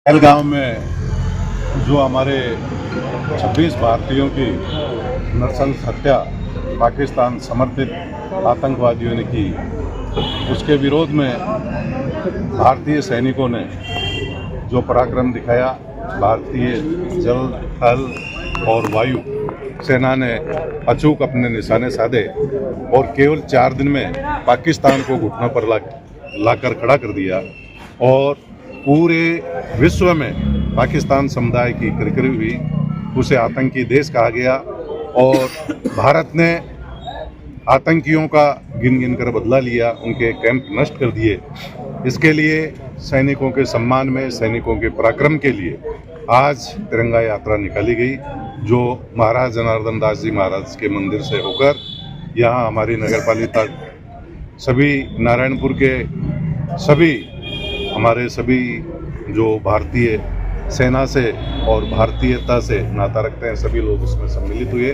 पहलगाम में जो हमारे 26 भारतीयों की नरसंस हत्या पाकिस्तान समर्थित आतंकवादियों ने की, उसके विरोध में भारतीय सैनिकों ने जो पराक्रम दिखाया, भारतीय जल, थल और वायु सेना ने अचूक अपने निशाने साधे और केवल 4 दिन में पाकिस्तान को घुटनों पर लाकर खड़ा कर दिया और पूरे विश्व में पाकिस्तान समुदाय की किरकिरी हुई, उसे आतंकी देश कहा गया और भारत ने आतंकियों का गिन गिन कर बदला लिया, उनके कैंप नष्ट कर दिए। इसके लिए सैनिकों के सम्मान में, सैनिकों के पराक्रम के लिए आज तिरंगा यात्रा निकाली गई, जो महाराज जनार्दन दास जी महाराज के मंदिर से होकर यहाँ हमारी नगर पालिका, सभी नारायणपुर के सभी हमारे सभी जो भारतीय सेना से और भारतीयता से नाता रखते हैं, सभी लोग उसमें सम्मिलित हुए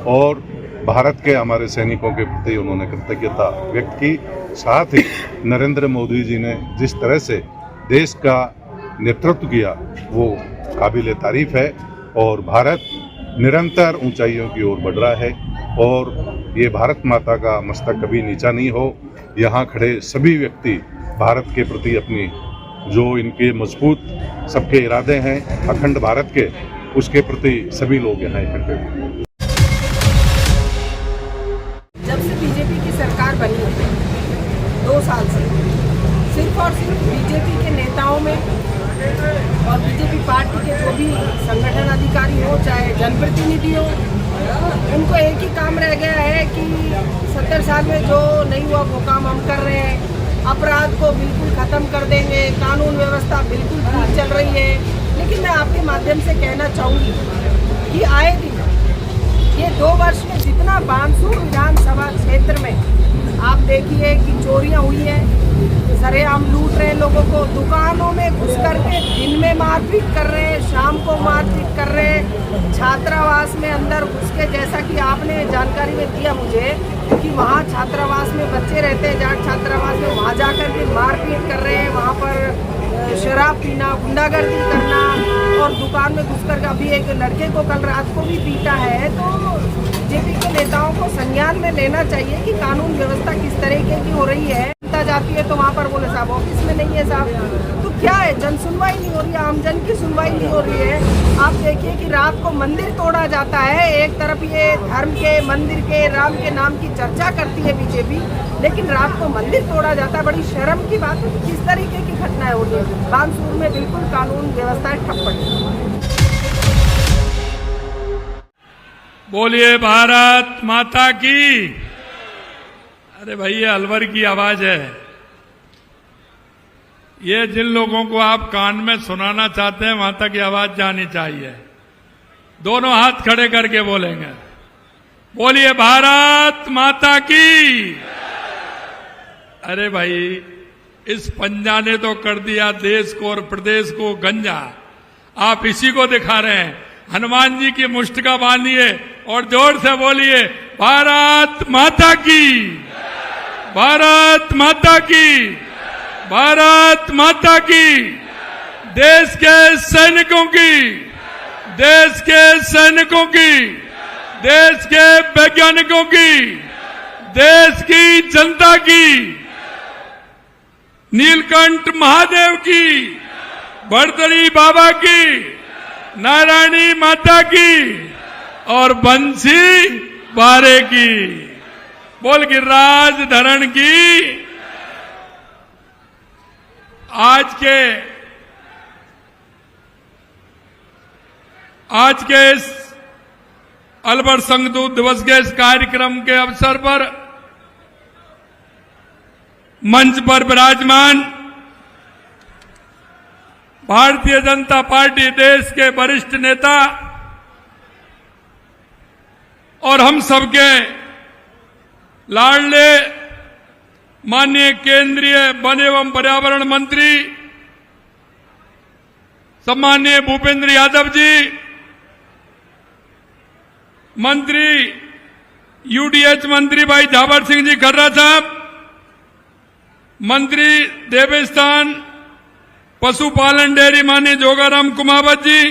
और भारत के हमारे सैनिकों के प्रति उन्होंने कृतज्ञता व्यक्त की। साथ ही नरेंद्र मोदी जी ने जिस तरह से देश का नेतृत्व किया, वो काबिल तारीफ है और भारत निरंतर ऊंचाइयों की ओर बढ़ रहा है और ये भारत माता का मस्तक कभी नीचा नहीं हो। यहाँ खड़े सभी व्यक्ति भारत के प्रति अपनी जो इनके मजबूत सबके इरादे हैं अखंड भारत के, उसके प्रति सभी लोग यहाँ इकट्ठे हुए। जब से बीजेपी की सरकार बनी है 2 साल से, सिर्फ और सिर्फ बीजेपी के नेताओं में और बीजेपी पार्टी के जो भी संगठन अधिकारी हो चाहे जनप्रतिनिधि हो, उनको एक ही काम रह गया है कि 70 साल में जो नहीं हुआ वो काम हम कर रहे हैं, अपराध को बिल्कुल खत्म कर देंगे, कानून व्यवस्था बिल्कुल ठीक चल रही है। लेकिन मैं आपके माध्यम से कहना चाहूँगी कि आए दिन ये 2 वर्ष में जितना बानसूर विधानसभा क्षेत्र में आप देखिए कि चोरियां हुई हैं, सरेआम लूट रहे लोगों को, दुकानों में घुस करके दिन में मारपीट कर रहे हैं, शाम को मारपीट कर रहे हैं, छात्रावास में अंदर घुस के, जैसा कि आपने जानकारी में दिया मुझे कि वहाँ छात्रावास में बच्चे रहते हैं, जाट छात्रावास में, वहाँ जाकर के मारपीट कर रहे हैं, वहाँ पर शराब पीना, गुंडागर्दी करना और दुकान में घुस कर अभी एक लड़के को कल रात को भी पीटा है। तो बीजेपी के नेताओं को संज्ञान में लेना चाहिए कि कानून व्यवस्था किस तरीके की हो रही है। जाती है तो वहाँ पर बोले साहब ऑफिस में नहीं है साहब, तो क्या है, जन सुनवाई नहीं हो रही है, आमजन की सुनवाई नहीं हो रही है। आप देखिए कि रात को मंदिर तोड़ा जाता है, एक तरफ ये धर्म के मंदिर के राम के नाम की चर्चा करती है बीजेपी, लेकिन रात को मंदिर तोड़ा जाता है, बड़ी शर्म की बात है। किस तरीके की घटनाएं हो रही है, बानसूर में बिल्कुल कानून व्यवस्थाएं ठप पड़ी। बोलिए भारत माता की। अरे भाई ये अलवर की आवाज है, ये जिन लोगों को आप कान में सुनाना चाहते हैं वहां तक ये आवाज जानी चाहिए। दोनों हाथ खड़े करके बोलेंगे, बोलिए भारत माता की। अरे भाई इस पंजा ने तो कर दिया देश को और प्रदेश को गंजा, आप इसी को दिखा रहे हैं। हनुमान जी की मुष्टिका बांधिए और जोर से बोलिए भारत माता की, भारत माता की, भारत माता की। देश के सैनिकों की, देश के सैनिकों की, देश के वैज्ञानिकों की, देश की जनता की, नीलकंठ महादेव की, भरतरी बाबा की, नारायणी माता की और बंसी बारे की, बोल गिरिराज धरण की। आज के इस अलवर संगदूत दिवस के इस कार्यक्रम के अवसर पर मंच पर विराजमान भारतीय जनता पार्टी देश के वरिष्ठ नेता और हम सबके लाडले माननीय केंद्रीय वन एवं पर्यावरण मंत्री सम्माननीय भूपेंद्र यादव जी, मंत्री यूडीएच मंत्री भाई झावर सिंह जी खर्रा साहब, मंत्री देवस्थान पशुपालन डेयरी मानी जोगाराम कुमावत जी,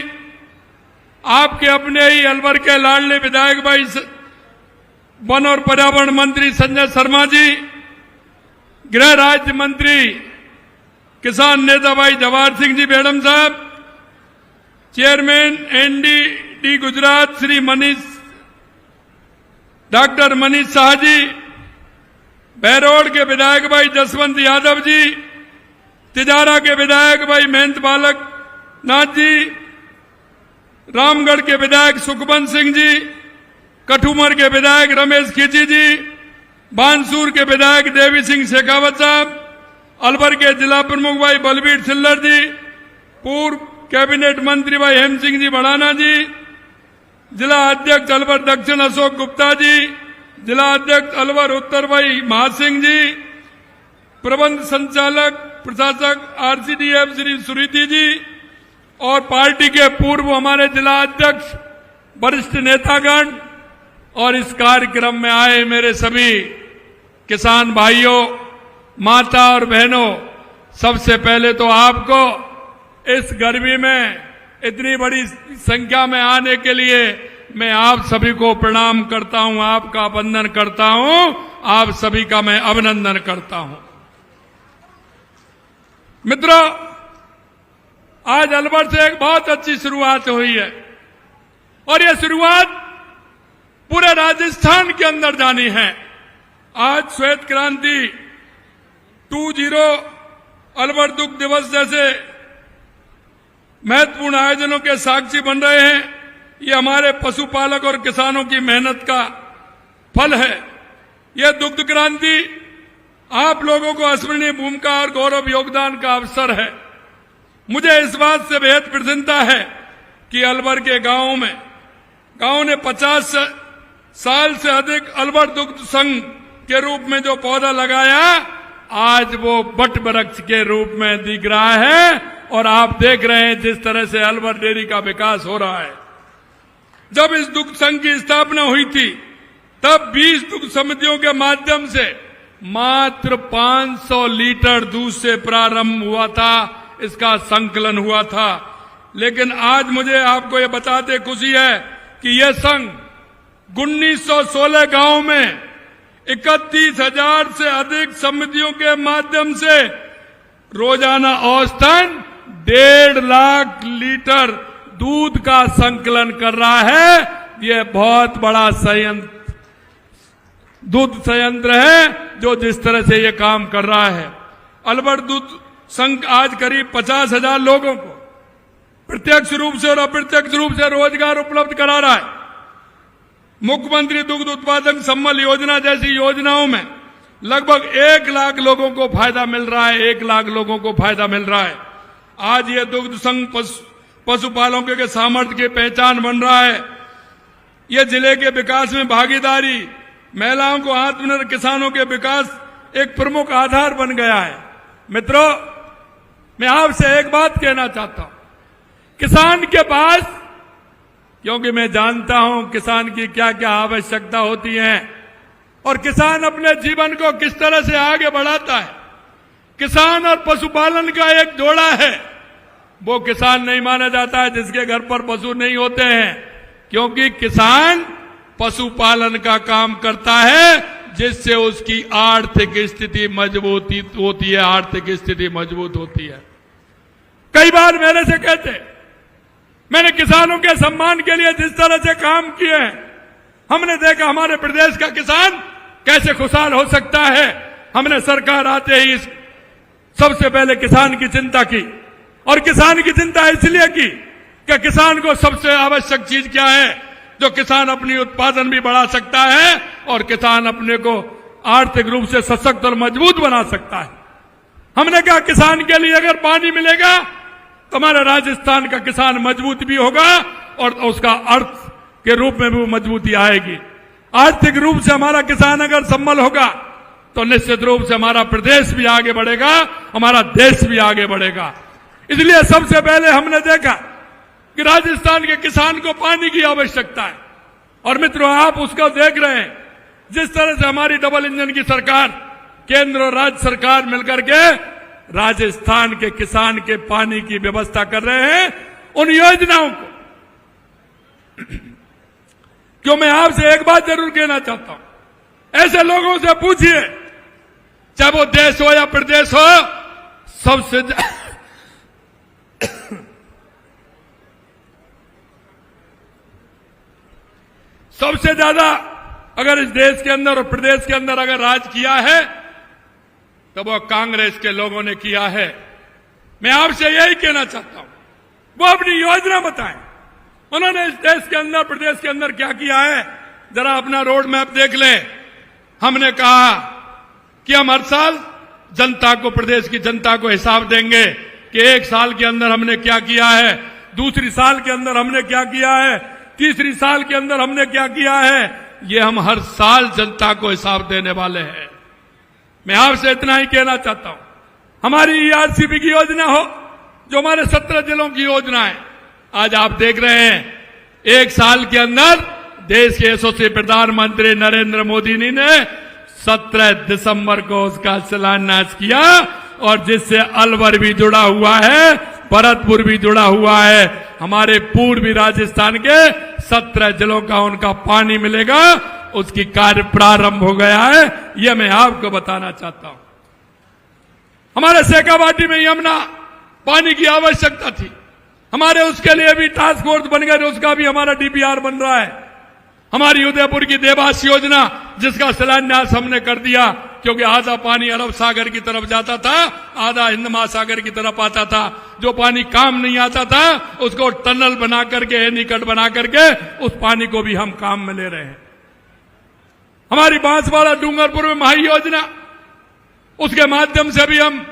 आपके अपने ही अलवर के लाडले विधायक भाई वन और पर्यावरण मंत्री संजय शर्मा जी, गृह राज्य मंत्री किसान नेता भाई Jawahar Singh ji Bedam sahab, chairman NDD Gujarat Shri doctor Manish Shah ji, Behror के विधायक भाई जसवंत यादव जी, तिजारा के विधायक भाई महेंद्र बालक नाथ जी, रामगढ़ के विधायक सुखबंत सिंह जी, कठुमर के विधायक रमेश खींची जी, बानसूर के विधायक देवी सिंह शेखावत साहब, अलवर के जिला प्रमुख भाई बलबीर सिल्लर जी, पूर्व कैबिनेट मंत्री भाई हेम सिंह जी बढ़ाना जी, जिला अध्यक्ष अलवर दक्षिण अशोक गुप्ता जी, जिला अध्यक्ष अलवर उत्तर भाई महासिंह जी, प्रबंध संचालक प्रशासक आरसीडीएफ श्री सुरीति जी और पार्टी के पूर्व हमारे जिला अध्यक्ष वरिष्ठ नेतागण और इस कार्यक्रम में आए मेरे सभी किसान भाइयों, माता और बहनों, सबसे पहले तो आपको इस गर्मी में इतनी बड़ी संख्या में आने के लिए मैं आप सभी को प्रणाम करता हूं, आपका वंदन करता हूं, आप सभी का मैं अभिनंदन करता हूं। मित्रों, आज अलवर से एक बहुत अच्छी शुरुआत हुई है और यह शुरुआत पूरे राजस्थान के अंदर जानी है। आज श्वेत क्रांति 20 अलवर दुग्ध दिवस जैसे महत्वपूर्ण आयोजनों के साक्षी बन रहे हैं। ये हमारे पशुपालक और किसानों की मेहनत का फल है। यह दुग्ध क्रांति आप लोगों को अविस्मरणीय भूमिका और गौरव योगदान का अवसर है। मुझे इस बात से बेहद प्रसन्नता है कि अलवर के गांव ने 50 साल से अधिक अलवर दुग्ध संघ के रूप में जो पौधा लगाया, आज वो बट वृक्ष के रूप में दिख रहा है और आप देख रहे हैं जिस तरह से अलवर डेयरी का विकास हो रहा है। जब इस दुग्ध संघ की स्थापना हुई थी तब 20 दुग्ध समितियों के माध्यम से मात्र 500 लीटर दूध से प्रारंभ हुआ था, इसका संकलन हुआ था। लेकिन आज मुझे आपको ये बताते खुशी है कि यह संघ 1916 गांव में 31,000 से अधिक समितियों के माध्यम से रोजाना औसतन 1.5 लाख लीटर दूध का संकलन कर रहा है। यह बहुत बड़ा दूध संयंत्र है जो जिस तरह से यह काम कर रहा है। अलवर दूध संघ आज करीब 50,000 लोगों को प्रत्यक्ष रूप से और अप्रत्यक्ष रूप से रोजगार उपलब्ध करा रहा है। मुख्यमंत्री दुग्ध उत्पादन सम्मल योजना जैसी योजनाओं में लगभग 1 लाख लोगों को फायदा मिल रहा है। 1 लाख लोगों को फायदा मिल रहा है। आज यह दुग्ध संघ पशुपालकों के सामर्थ्य की पहचान बन रहा है। यह जिले के विकास में भागीदारी, महिलाओं को आत्मनिर्भर, किसानों के विकास एक प्रमुख आधार बन गया है। मित्रों, मैं आपसे एक बात कहना चाहता हूं, किसान के पास, क्योंकि मैं जानता हूं किसान की क्या क्या आवश्यकता होती है और किसान अपने जीवन को किस तरह से आगे बढ़ाता है। किसान और पशुपालन का एक जोड़ा है। वो किसान नहीं माना जाता है जिसके घर पर पशु नहीं होते हैं, क्योंकि किसान पशुपालन का काम करता है जिससे उसकी आर्थिक स्थिति मजबूत होती है, आर्थिक स्थिति मजबूत होती है। कई बार मेरे से कहते, मैंने किसानों के सम्मान के लिए जिस तरह से काम किए हैं, हमने देखा हमारे प्रदेश का किसान कैसे खुशहाल हो सकता है। हमने सरकार आते ही सबसे पहले किसान की चिंता की और किसान की चिंता इसलिए की कि किसान को सबसे आवश्यक चीज क्या है, जो किसान अपनी उत्पादन भी बढ़ा सकता है और किसान अपने को आर्थिक रूप से सशक्त और मजबूत बना सकता है। हमने कहा किसान के लिए अगर पानी मिलेगा तो हमारे राजस्थान का किसान मजबूत भी होगा और उसका अर्थ के रूप में भी मजबूती आएगी। आर्थिक रूप से हमारा किसान अगर संबल होगा तो निश्चित रूप से हमारा प्रदेश भी आगे बढ़ेगा, हमारा देश भी आगे बढ़ेगा। इसलिए सबसे पहले हमने देखा कि राजस्थान के किसान को पानी की आवश्यकता है और मित्रों, आप उसको देख रहे हैं जिस तरह से हमारी डबल इंजन की सरकार, केंद्र और राज्य सरकार मिलकर के राजस्थान के किसान के पानी की व्यवस्था कर रहे हैं। उन योजनाओं को क्यों मैं आपसे एक बात जरूर कहना चाहता हूं, ऐसे लोगों से पूछिए, चाहे वो देश हो या प्रदेश हो, सबसे ज्यादा अगर इस देश के अंदर और प्रदेश के अंदर अगर राज किया है तो वो कांग्रेस के लोगों ने किया है। मैं आपसे यही कहना चाहता हूं, वो अपनी योजना बताएं, उन्होंने इस देश के अंदर प्रदेश के अंदर क्या किया है, जरा अपना रोड मैप देख लें। हमने कहा कि हम हर साल जनता को, प्रदेश की जनता को हिसाब देंगे कि एक साल के अंदर हमने क्या किया है, दूसरी साल के अंदर हमने क्या किया है, तीसरी साल के अंदर हमने क्या किया है। ये हम हर साल जनता को हिसाब देने वाले हैं। मैं आपसे इतना ही कहना चाहता हूं, हमारी ईआरसीपी की योजना हो, जो हमारे 17 जिलों की योजना है, आज आप देख रहे हैं एक साल के अंदर देश के यशस्वी प्रधानमंत्री नरेंद्र मोदी जी ने 17 दिसंबर को उसका शिलान्यास किया, और जिससे अलवर भी जुड़ा हुआ है, भरतपुर भी जुड़ा हुआ है। हमारे पूर्वी राजस्थान के 17 जिलों का उनका पानी मिलेगा, उसकी कार्य प्रारंभ हो गया है। यह मैं आपको बताना चाहता हूं। हमारे शेखावाटी में यमुना पानी की आवश्यकता थी, हमारे उसके लिए भी टास्क फोर्स बन गए, उसका भी हमारा डीपीआर बन रहा है। हमारी उदयपुर की देवास योजना, जिसका शिलान्यास हमने कर दिया, क्योंकि आधा पानी अरब सागर की तरफ जाता था, आधा हिंद महासागर की तरफ आता था। जो पानी काम नहीं आता था उसको टनल बना करके, एनीकट बना करके उस पानी को भी हम काम में ले रहे हैं। हमारी बांसवाड़ा डूंगरपुर में महाई योजना, उसके माध्यम से भी हम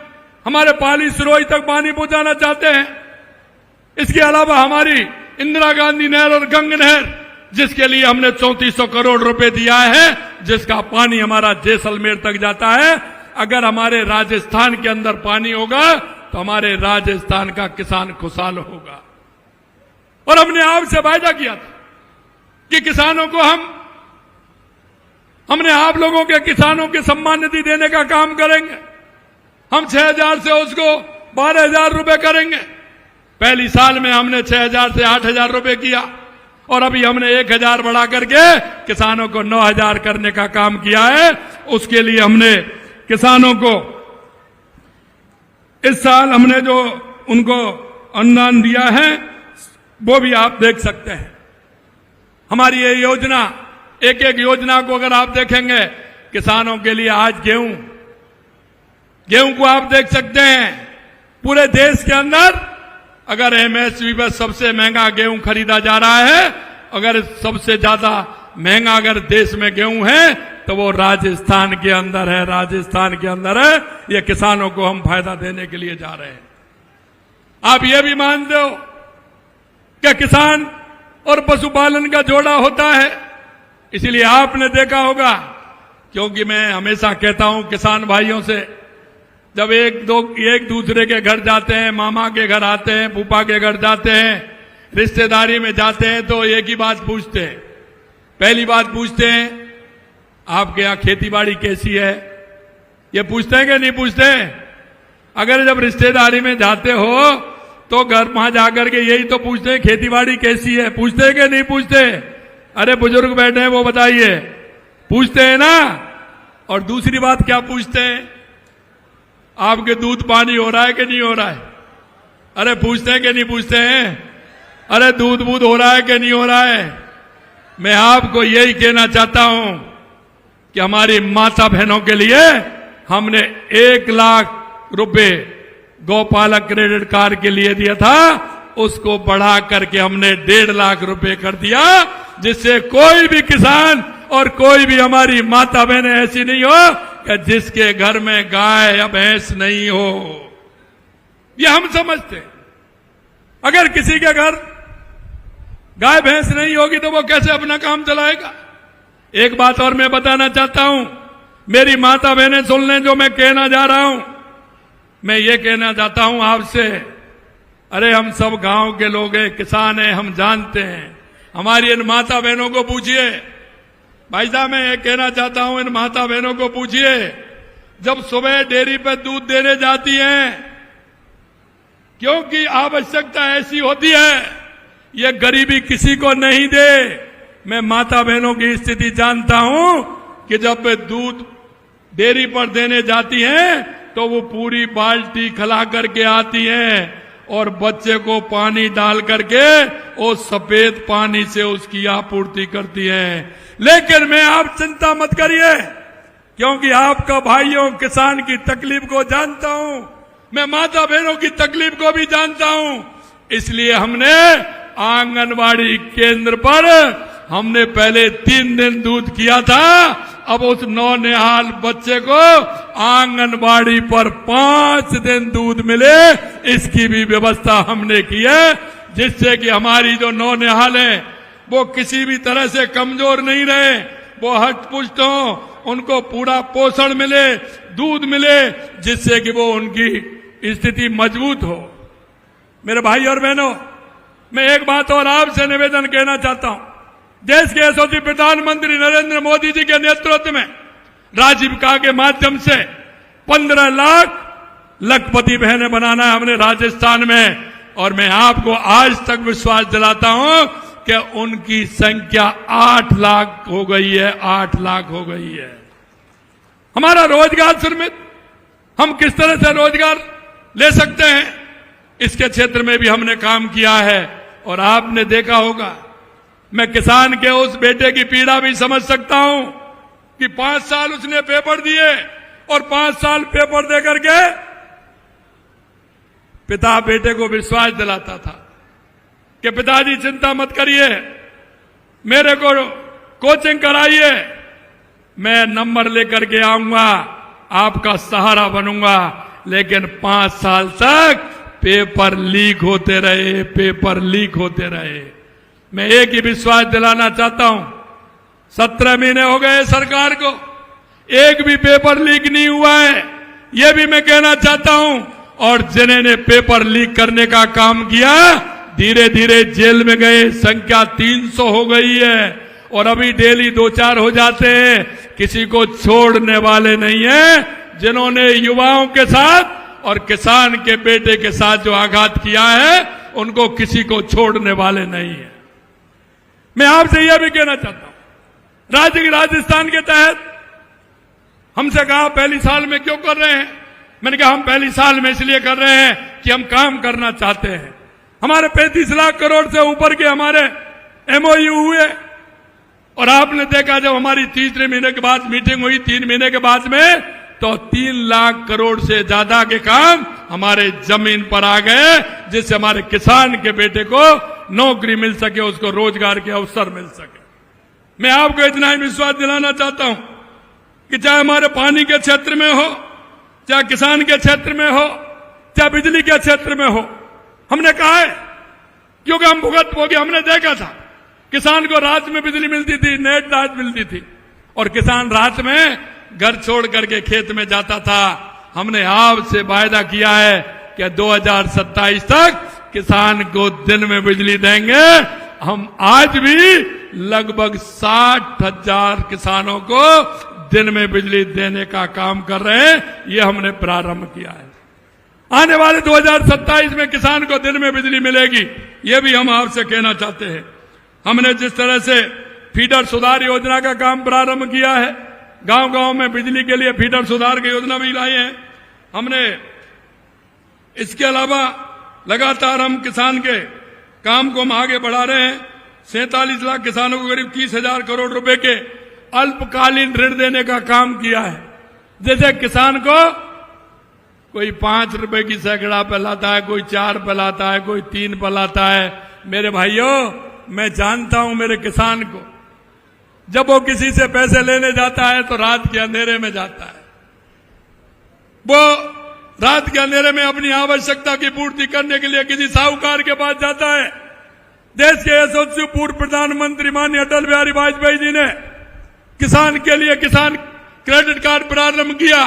हमारे पाली सिरोही तक पानी पहुंचाना चाहते हैं। इसके अलावा हमारी इंदिरा गांधी नहर और गंग नहर, जिसके लिए हमने 3400 करोड़ रुपए दिया है, जिसका पानी हमारा जैसलमेर तक जाता है। अगर हमारे राजस्थान के अंदर पानी होगा तो हमारे राजस्थान का किसान खुशहाल होगा। और हमने आपसे वायदा किया था कि किसानों को हमने आप लोगों के किसानों के सम्मान निधि देने का काम करेंगे। हम 6,000 से उसको 12,000 रुपए करेंगे। पहली साल में हमने 6,000 से 8,000 रुपए किया, और अभी हमने 1,000 बढ़ा करके किसानों को 9,000 करने का काम किया है। उसके लिए हमने किसानों को इस साल हमने जो उनको अनुदान दिया है वो भी आप देख सकते हैं। हमारी ये योजना, एक एक योजना को अगर आप देखेंगे, किसानों के लिए आज गेहूं को आप देख सकते हैं। पूरे देश के अंदर अगर एमएसपी पर सबसे महंगा गेहूं खरीदा जा रहा है, अगर सबसे ज्यादा महंगा अगर देश में गेहूं है तो वो राजस्थान के अंदर है, राजस्थान के अंदर है। ये किसानों को हम फायदा देने के लिए जा रहे हैं। आप ये भी मानते हो कि किसान और पशुपालन का जोड़ा होता है, इसलिए आपने देखा होगा, क्योंकि मैं हमेशा कहता हूं किसान भाइयों से, जब एक दूसरे के घर जाते हैं, मामा के घर आते हैं, फूफा के घर जाते हैं, रिश्तेदारी में जाते हैं, तो एक ही बात पूछते हैं। पहली बात पूछते हैं, आपके यहां खेती बाड़ी कैसी है? ये पूछते हैं कि नहीं पूछते? अगर जब रिश्तेदारी में जाते हो तो घर वहां जाकर के यही तो पूछते हैं, खेती बाड़ी कैसी है? पूछते हैं कि नहीं पूछते? अरे बुजुर्ग बैठे हैं, वो बताइए, पूछते हैं ना। और दूसरी बात क्या पूछते हैं? आपके दूध पानी हो रहा है कि नहीं हो रहा है? अरे पूछते हैं कि नहीं पूछते हैं? अरे दूध बूध हो रहा है कि नहीं हो रहा है? मैं आपको यही कहना चाहता हूं कि हमारी माता बहनों के लिए हमने 1 लाख रुपए गौपालक क्रेडिट कार्ड के लिए दिया था, उसको बढ़ा करके हमने 1.5 लाख रुपए कर दिया, जिससे कोई भी किसान और कोई भी हमारी माता बहनें ऐसी नहीं हो कि जिसके घर में गाय या भैंस नहीं हो। ये हम समझते हैं। अगर किसी के घर गाय भैंस नहीं होगी तो वो कैसे अपना काम चलाएगा? एक बात और मैं बताना चाहता हूं, मेरी माता बहनें सुन लें जो मैं कहना जा रहा हूं। मैं ये कहना चाहता हूं आपसे, अरे हम सब गांव के लोग हैं, किसान हैं, हम जानते हैं। हमारी इन माता बहनों को पूछिए, भाई साहब मैं ये कहना चाहता हूं, इन माता बहनों को पूछिए जब सुबह डेयरी पे दूध देने जाती हैं, क्योंकि आवश्यकता ऐसी होती है, ये गरीबी किसी को नहीं दे। मैं माता बहनों की स्थिति जानता हूं कि जब वे दूध डेयरी पर देने जाती हैं तो वो पूरी बाल्टी खला करके आती हैं और बच्चे को पानी डाल करके वो सफेद पानी से उसकी आपूर्ति करती हैं। लेकिन मैं आप चिंता मत करिए, क्योंकि आपका भाइयों किसान की तकलीफ को जानता हूं, मैं माता बहनों की तकलीफ को भी जानता हूं। इसलिए हमने आंगनवाड़ी केंद्र पर हमने पहले 3 दिन दूध किया था, अब उस नौनिहाल बच्चे को आंगनबाड़ी पर 5 दिन दूध मिले, इसकी भी व्यवस्था हमने की है, जिससे कि हमारी जो नौनिहाल है वो किसी भी तरह से कमजोर नहीं रहे, वो हट पुष्ट हो, उनको पूरा पोषण मिले, दूध मिले, जिससे कि वो उनकी स्थिति मजबूत हो। मेरे भाई और बहनों, मैं एक बात और आपसे निवेदन कहना चाहता हूं। देश के यशस्वी प्रधानमंत्री नरेंद्र मोदी जी के नेतृत्व में राजीविका के माध्यम से 15 लाख लखपति बहनें बनाना है हमने राजस्थान में, और मैं आपको आज तक विश्वास दिलाता हूं कि उनकी संख्या 8 लाख हो गई है, 8 लाख हो गई है। हमारा रोजगार श्रमिक, हम किस तरह से रोजगार ले सकते हैं, इसके क्षेत्र में भी हमने काम किया है। और आपने देखा होगा, मैं किसान के उस बेटे की पीड़ा भी समझ सकता हूं कि 5 साल उसने पेपर दिए और 5 साल पेपर देकर के पिता बेटे को विश्वास दिलाता था कि पिताजी चिंता मत करिए, मेरे को कोचिंग कराइए, मैं नंबर लेकर के आऊंगा, आपका सहारा बनूंगा। लेकिन 5 साल तक पेपर लीक होते रहे, पेपर लीक होते रहे। मैं एक ही विश्वास दिलाना चाहता हूं, 17 महीने हो गए सरकार को, एक भी पेपर लीक नहीं हुआ है, यह भी मैं कहना चाहता हूं। और जिन्होंने पेपर लीक करने का काम किया, धीरे धीरे जेल में गए, संख्या 300 हो गई है, और अभी डेली 2-4 हो जाते हैं। किसी को छोड़ने वाले नहीं है। जिन्होंने युवाओं के साथ और किसान के बेटे के साथ जो आघात किया है, उनको किसी को छोड़ने वाले नहीं है। मैं आपसे यह भी कहना चाहता हूं, राजस्थान के तहत हमसे कहा पहली साल में क्यों कर रहे हैं, मैंने कहा हम पहली साल में इसलिए कर रहे हैं कि हम काम करना चाहते हैं। हमारे 35 लाख करोड़ से ऊपर के हमारे MOU हुए, और आपने देखा जब हमारी 3 महीने के बाद मीटिंग हुई, 3 महीने के बाद में, तो 3 लाख करोड़ से ज्यादा के काम हमारे जमीन पर आ गए, जिससे हमारे किसान के बेटे को नौकरी मिल सके, उसको रोजगार के अवसर मिल सके। मैं आपको इतना ही विश्वास दिलाना चाहता हूं कि चाहे हमारे पानी के क्षेत्र में हो, चाहे किसान के क्षेत्र में हो, चाहे बिजली के क्षेत्र में हो, हमने कहा है, क्योंकि हम भुगत हो गए। हमने देखा था किसान को रात में बिजली मिलती थी, नेट रात मिलती थी, और किसान रात में घर छोड़ करके खेत में जाता था। हमने आपसे वायदा किया है कि 2027 तक किसान को दिन में बिजली देंगे। हम आज भी लगभग 60,000 किसानों को दिन में बिजली देने का काम कर रहे हैं, ये हमने प्रारंभ किया है। आने वाले 2027 में किसान को दिन में बिजली मिलेगी, ये भी हम आपसे कहना चाहते हैं। हमने जिस तरह से फीडर सुधार योजना का काम प्रारंभ किया है, गांव-गांव में बिजली के लिए फीडर सुधार की योजना भी लाई है हमने। इसके अलावा लगातार हम किसान के काम को हम आगे बढ़ा रहे हैं। 47 लाख किसानों को करीब 30,000 करोड़ रुपए के अल्पकालीन ऋण देने का काम किया है। जैसे किसान को कोई 5 रुपए की सैकड़ा पे लाता है, कोई 4 पे लाता है, कोई 3 पे लाता है। मेरे भाइयों, मैं जानता हूं मेरे किसान को, जब वो किसी से पैसे लेने जाता है तो रात के अंधेरे में जाता है। वो रात के अंधेरे में अपनी आवश्यकता की पूर्ति करने के लिए किसी साहूकार के पास जाता है। देश के यशस्वी पूर्व प्रधानमंत्री माननीय अटल बिहारी वाजपेयी जी ने किसान के लिए किसान क्रेडिट कार्ड प्रारंभ किया,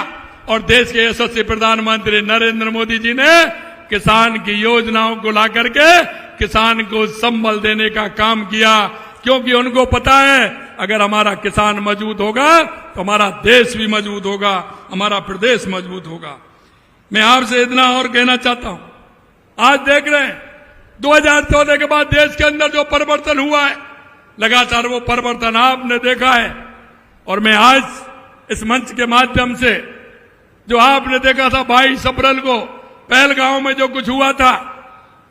और देश के यशस्वी प्रधानमंत्री नरेंद्र मोदी जी ने किसान की योजनाओं को ला करके किसान को संबल देने का काम किया, क्योंकि उनको पता है अगर हमारा किसान मजबूत होगा तो हमारा देश भी मजबूत होगा, हमारा प्रदेश मजबूत होगा। मैं आपसे इतना और कहना चाहता हूं, आज देख रहे हैं 2014 के बाद देश के अंदर जो परिवर्तन हुआ है, लगातार वो परिवर्तन आपने देखा है। और मैं आज इस मंच के माध्यम से जो आपने देखा था 22 अप्रैल को पहलगांव में जो कुछ हुआ था,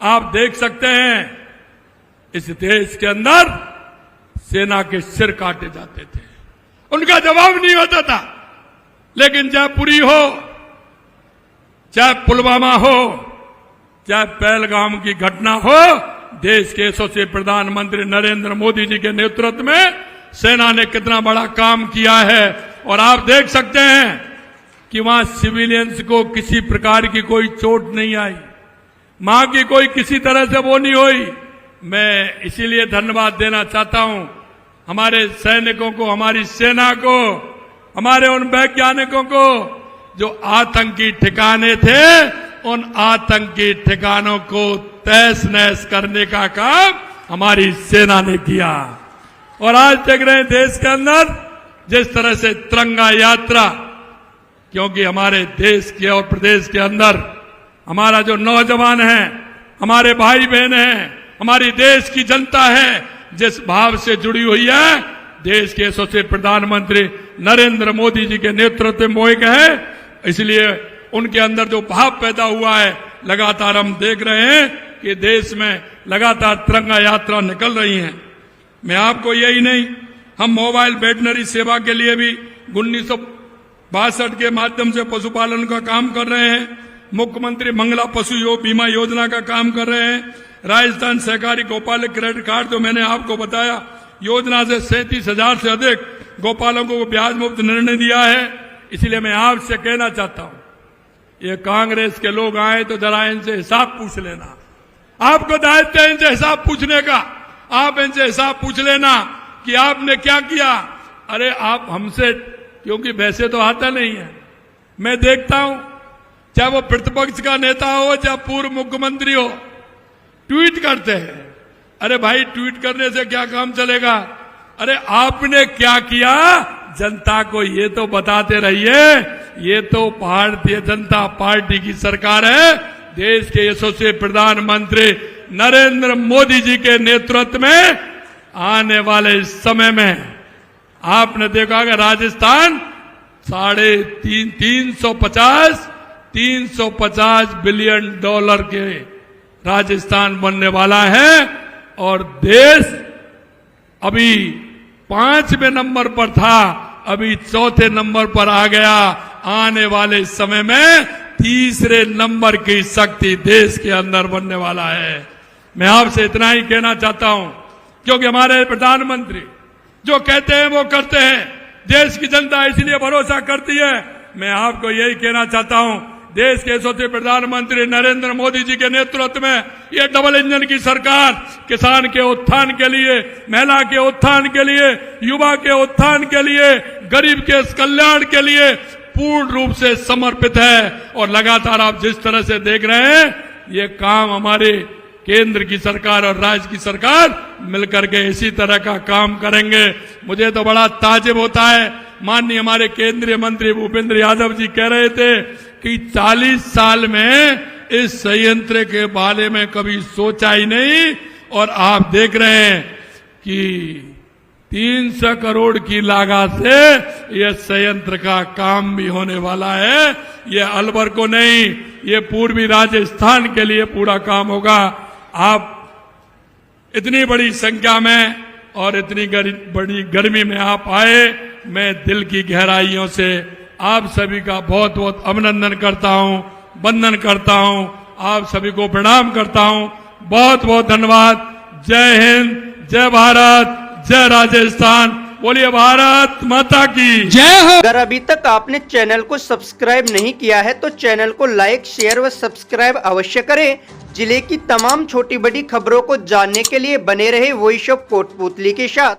आप देख सकते हैं इस देश के अंदर सेना के सिर काटे जाते थे, उनका जवाब नहीं होता था। लेकिन चाहे पुरी हो, चाहे पुलवामा हो, चाहे पहलगाम की घटना हो, देश के यशस्वी प्रधानमंत्री नरेंद्र मोदी जी के नेतृत्व में सेना ने कितना बड़ा काम किया है। और आप देख सकते हैं कि वहां सिविलियंस को किसी प्रकार की कोई चोट नहीं आई, मां की कोई किसी तरह से वो नहीं हुई। मैं इसीलिए धन्यवाद देना चाहता हूं हमारे सैनिकों को, हमारी सेना को, हमारे उन वैज्ञानिकों को जो आतंकी ठिकाने थे, उन आतंकी ठिकानों को तहस नहस करने का काम हमारी सेना ने किया। और आज देख रहे हैं देश के अंदर जिस तरह से तिरंगा यात्रा, क्योंकि हमारे देश के और प्रदेश के अंदर हमारा जो नौजवान है, हमारे भाई बहन हैं, हमारी देश की जनता है, जिस भाव से जुड़ी हुई है, देश के यशस्वी प्रधानमंत्री नरेंद्र मोदी जी के नेतृत्व में एक है। इसलिए उनके अंदर जो भाव पैदा हुआ है, लगातार हम देख रहे हैं कि देश में लगातार तिरंगा यात्रा निकल रही है। मैं आपको यही नहीं, हम मोबाइल वेटनरी सेवा के लिए भी 1962 के माध्यम से पशुपालन का काम कर रहे हैं। मुख्यमंत्री मंगला पशु बीमा योजना का काम कर रहे हैं। राजस्थान सहकारी गोपालक क्रेडिट कार्ड तो मैंने आपको बताया, योजना से 37,000 से अधिक गोपालकों को ब्याज मुक्त निर्णय दिया है। इसलिए मैं आपसे कहना चाहता हूं, ये कांग्रेस के लोग आए तो जरा इनसे हिसाब पूछ लेना। आपको दायित्व है इनसे हिसाब पूछने का। आप इनसे हिसाब पूछ लेना कि आपने क्या किया। अरे आप हमसे, क्योंकि वैसे तो आता नहीं है, मैं देखता हूं चाहे वो प्रतिपक्ष का नेता हो, चाहे पूर्व मुख्यमंत्री हो, ट्वीट करते हैं। अरे भाई, ट्वीट करने से क्या काम चलेगा? अरे आपने क्या किया जनता को ये तो बताते रहिए। ये तो भारतीय जनता पार्टी की सरकार है, देश के यशस्वी प्रधानमंत्री नरेंद्र मोदी जी के नेतृत्व में आने वाले समय में आपने देखा कि राजस्थान 350 बिलियन डॉलर के राजस्थान बनने वाला है। और देश अभी 5वें नंबर पर था, अभी 4थे नंबर पर आ गया। आने वाले समय में 3रे नंबर की शक्ति देश के अंदर बनने वाला है। मैं आपसे इतना ही कहना चाहता हूं, क्योंकि हमारे प्रधानमंत्री जो कहते हैं वो करते हैं। देश की जनता इसलिए भरोसा करती है। मैं आपको यही कहना चाहता हूं, देश के यशस्वी प्रधानमंत्री नरेंद्र मोदी जी के नेतृत्व में ये डबल इंजन की सरकार किसान के उत्थान के लिए, महिला के उत्थान के लिए, युवा के उत्थान के लिए, गरीब के कल्याण के लिए पूर्ण रूप से समर्पित है। और लगातार आप जिस तरह से देख रहे हैं, ये काम हमारे केंद्र की सरकार और राज्य की सरकार मिलकर के इसी तरह का काम करेंगे। मुझे तो बड़ा ताज्जुब होता है, माननीय हमारे केंद्रीय मंत्री भूपेंद्र यादव जी कह रहे थे कि 40 साल में इस संयंत्र के बारे में कभी सोचा ही नहीं। और आप देख रहे हैं कि 300 करोड़ की लागत से यह संयंत्र का काम भी होने वाला है। ये अलवर को नहीं, ये पूर्वी राजस्थान के लिए पूरा काम होगा। आप इतनी बड़ी संख्या में और इतनी बड़ी गर्मी में आप आए, मैं दिल की गहराइयों से आप सभी का बहुत बहुत अभिनंदन करता हूं, वंदन करता हूं, आप सभी को प्रणाम करता हूं। बहुत बहुत धन्यवाद। जय हिंद, जय भारत, जय राजस्थान। बोलिए भारत माता की जय हो। अगर अभी तक आपने चैनल को सब्सक्राइब नहीं किया है तो चैनल को लाइक, शेयर व सब्सक्राइब अवश्य करें। जिले की तमाम छोटी बड़ी खबरों को जानने के लिए बने रहे वॉइस ऑफ कोटपुतली के साथ।